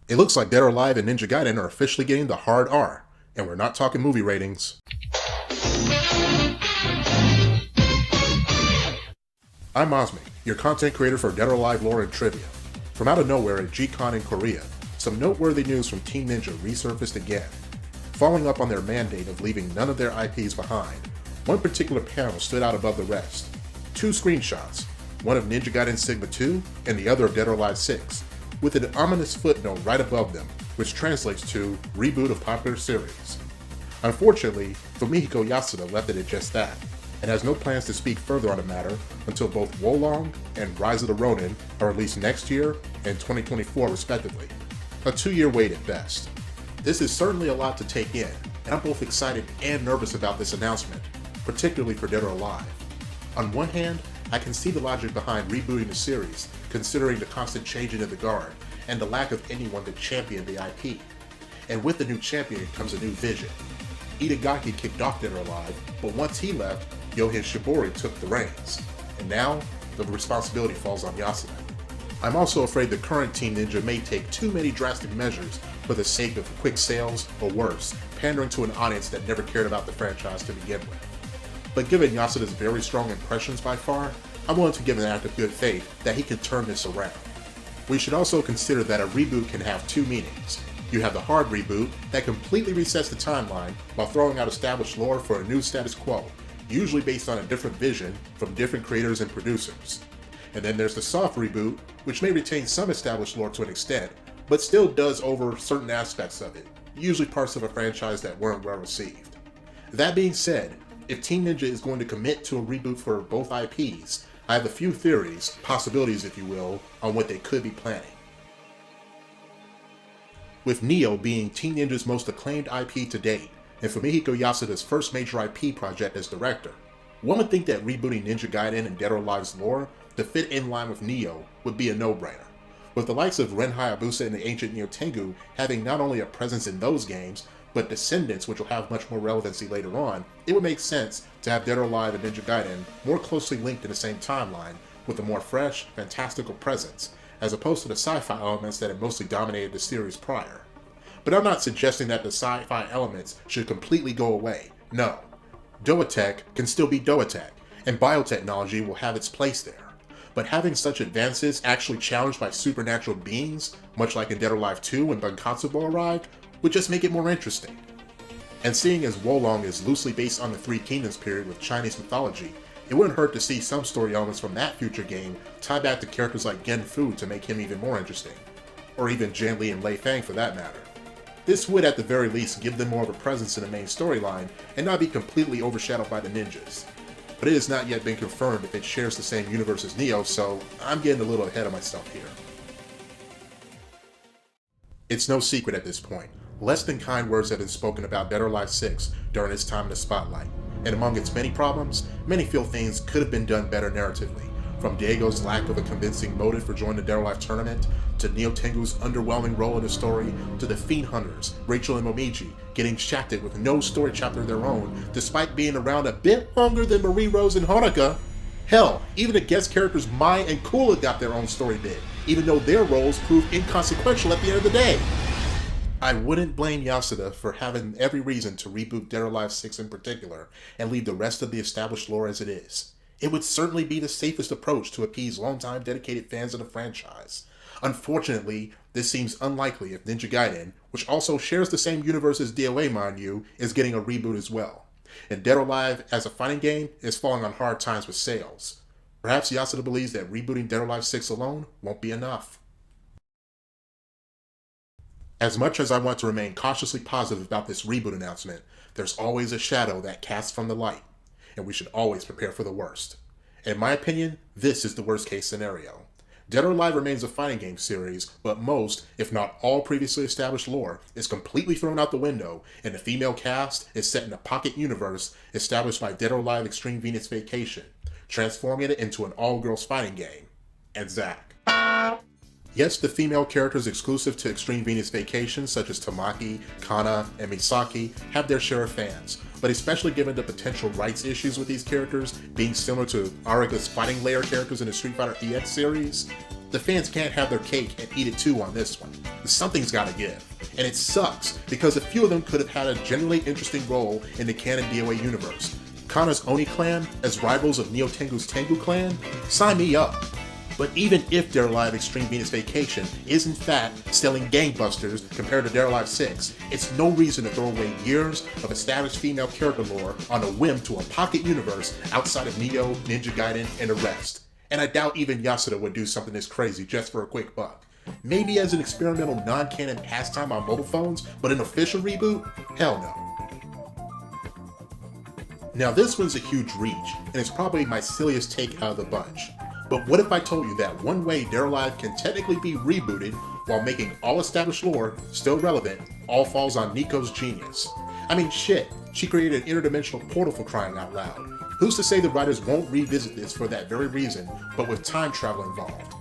It looks like Dead or Alive and Ninja Gaiden are officially getting the hard R, and we're not talking movie ratings. I'm Awesmic, your content creator for Dead or Alive lore and trivia. From out of nowhere at G-Con in Korea, some noteworthy news from Team Ninja resurfaced again. Following up on their mandate of leaving none of their IPs behind, one particular panel stood out above the rest. Two screenshots, one of Ninja Gaiden Sigma 2 and the other of Dead or Alive 6, with an ominous footnote right above them, which translates to Reboot of Popular Series. Unfortunately, Fumihiko Yasuda left it at just that, and has no plans to speak further on the matter until both Wolong and Rise of the Ronin are released next year and 2024 respectively. A 2-year wait at best. This is certainly a lot to take in, and I'm both excited and nervous about this announcement, particularly for Dead or Alive. On one hand, I can see the logic behind rebooting the series, considering the constant changing of the guard, and the lack of anyone to champion the IP. And with the new champion comes a new vision. Itagaki kicked off Dead or Alive, but once he left, Yohin Shibori took the reins, and now the responsibility falls on Yasuda. I'm also afraid the current Team Ninja may take too many drastic measures for the sake of quick sales, or worse, pandering to an audience that never cared about the franchise to begin with. But given Yasuda's very strong impressions by far, I'm willing to give an act of good faith that he can turn this around. We should also consider that a reboot can have two meanings. You have the hard reboot that completely resets the timeline while throwing out established lore for a new status quo, usually based on a different vision from different creators and producers. And then there's the soft reboot, which may retain some established lore to an extent, but still does over certain aspects of it, usually parts of a franchise that weren't well received. That being said, if Team Ninja is going to commit to a reboot for both IPs, I have a few theories, possibilities if you will, on what they could be planning. With Nioh being Team Ninja's most acclaimed IP to date, and Fumihiko Yasuda's first major IP project as director, one would think that rebooting Ninja Gaiden and Dead or Alive's lore to fit in line with Nioh would be a no-brainer. With the likes of Ren Hayabusa and the ancient Neo Tengu having not only a presence in those games, but descendants which will have much more relevancy later on, it would make sense to have Dead or Alive and Ninja Gaiden more closely linked in the same timeline, with a more fresh, fantastical presence, as opposed to the sci-fi elements that had mostly dominated the series prior. But I'm not suggesting that the sci-fi elements should completely go away, no. DOA tech can still be DOA tech, and biotechnology will have its place there. But having such advances actually challenged by supernatural beings, much like in Dead or Alive 2 when Bankatsubo arrived, would just make it more interesting. And seeing as Wolong is loosely based on the Three Kingdoms period with Chinese mythology, it wouldn't hurt to see some story elements from that future game tie back to characters like Gen Fu to make him even more interesting. Or even Jian Li and Lei Fang for that matter. This would at the very least give them more of a presence in the main storyline and not be completely overshadowed by the ninjas. But it has not yet been confirmed if it shares the same universe as Nioh, so I'm getting a little ahead of myself here. It's no secret at this point. Less than kind words have been spoken about Dead or Alive 6 during its time in the spotlight, and among its many problems, many feel things could have been done better narratively, from Diego's lack of a convincing motive for joining the Dead or Alive tournament, to Neo Tengu's underwhelming role in the story, to the Fiend Hunters, Rachel and Momiji, getting shafted with no story chapter of their own, despite being around a bit longer than Marie Rose and Honoka. Hell, even the guest characters Mai and Kula got their own story bit, even though their roles proved inconsequential at the end of the day. I wouldn't blame Yasuda for having every reason to reboot Dead or Alive 6 in particular, and leave the rest of the established lore as it is. It would certainly be the safest approach to appease longtime dedicated fans of the franchise. Unfortunately, this seems unlikely if Ninja Gaiden, which also shares the same universe as DOA mind you, is getting a reboot as well. And Dead or Alive as a fighting game is falling on hard times with sales. Perhaps Yasuda believes that rebooting Dead or Alive 6 alone won't be enough. As much as I want to remain cautiously positive about this reboot announcement, there's always a shadow that casts from the light, and we should always prepare for the worst. In my opinion, this is the worst case scenario. Dead or Alive remains a fighting game series, but most, if not all previously established lore, is completely thrown out the window, and the female cast is set in a pocket universe established by Dead or Alive Extreme Venus Vacation, transforming it into an all-girls fighting game. And Zack. Yes, the female characters exclusive to Extreme Venus Vacation, such as Tamaki, Kana, and Misaki, have their share of fans, but especially given the potential rights issues with these characters being similar to Ariga's fighting layer characters in the Street Fighter EX series, the fans can't have their cake and eat it too on this one. something's gotta give. And it sucks, because a few of them could have had a genuinely interesting role in the canon DOA universe. Kana's Oni clan as rivals of Neo Tengu's Tengu clan? Sign me up! But even if Dead or Alive Extreme Venus Vacation is in fact selling gangbusters compared to Dead or Alive 6, it's no reason to throw away years of established female character lore on a whim to a pocket universe outside of Neo, Ninja Gaiden, and the rest. And I doubt even Yasuda would do something this crazy just for a quick buck. Maybe as an experimental non-canon pastime on mobile phones, but an official reboot? Hell no. Now this one's a huge reach, and it's probably my silliest take out of the bunch. But what if I told you that one way Dead or Alive can technically be rebooted while making all established lore still relevant all falls on Nico's genius? I mean shit, she created an interdimensional portal for crying out loud. Who's to say the writers won't revisit this for that very reason, but with time travel involved?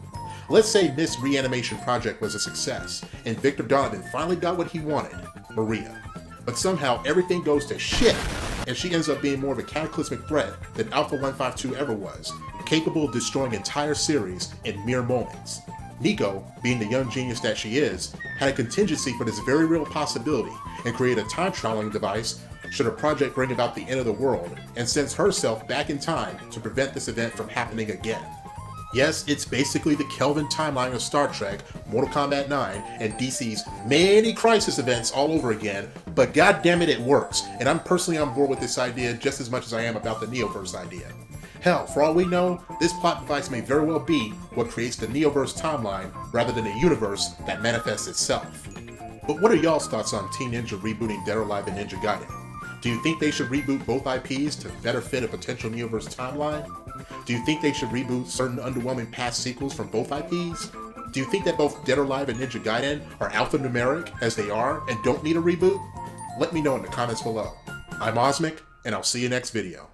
Let's say this reanimation project was a success, and Victor Donovan finally got what he wanted, Maria. But somehow everything goes to shit, and she ends up being more of a cataclysmic threat than Alpha 152 ever was, capable of destroying entire series in mere moments. Nico, being the young genius that she is, had a contingency for this very real possibility and created a time-traveling device should her project bring about the end of the world, and sends herself back in time to prevent this event from happening again. Yes, it's basically the Kelvin timeline of Star Trek, Mortal Kombat 9, and DC's many Crisis events all over again, but goddammit it works, and I'm personally on board with this idea just as much as I am about the Neoverse idea. Hell, for all we know, this plot device may very well be what creates the Neoverse timeline rather than a universe that manifests itself. But what are y'all's thoughts on Team Ninja rebooting Dead or Alive and Ninja Gaiden? Do you think they should reboot both IPs to better fit a potential Neoverse timeline? Do you think they should reboot certain underwhelming past sequels from both IPs? Do you think that both Dead or Alive and Ninja Gaiden are alphanumeric as they are and don't need a reboot? Let me know in the comments below. I'm Awesmic, and I'll see you next video.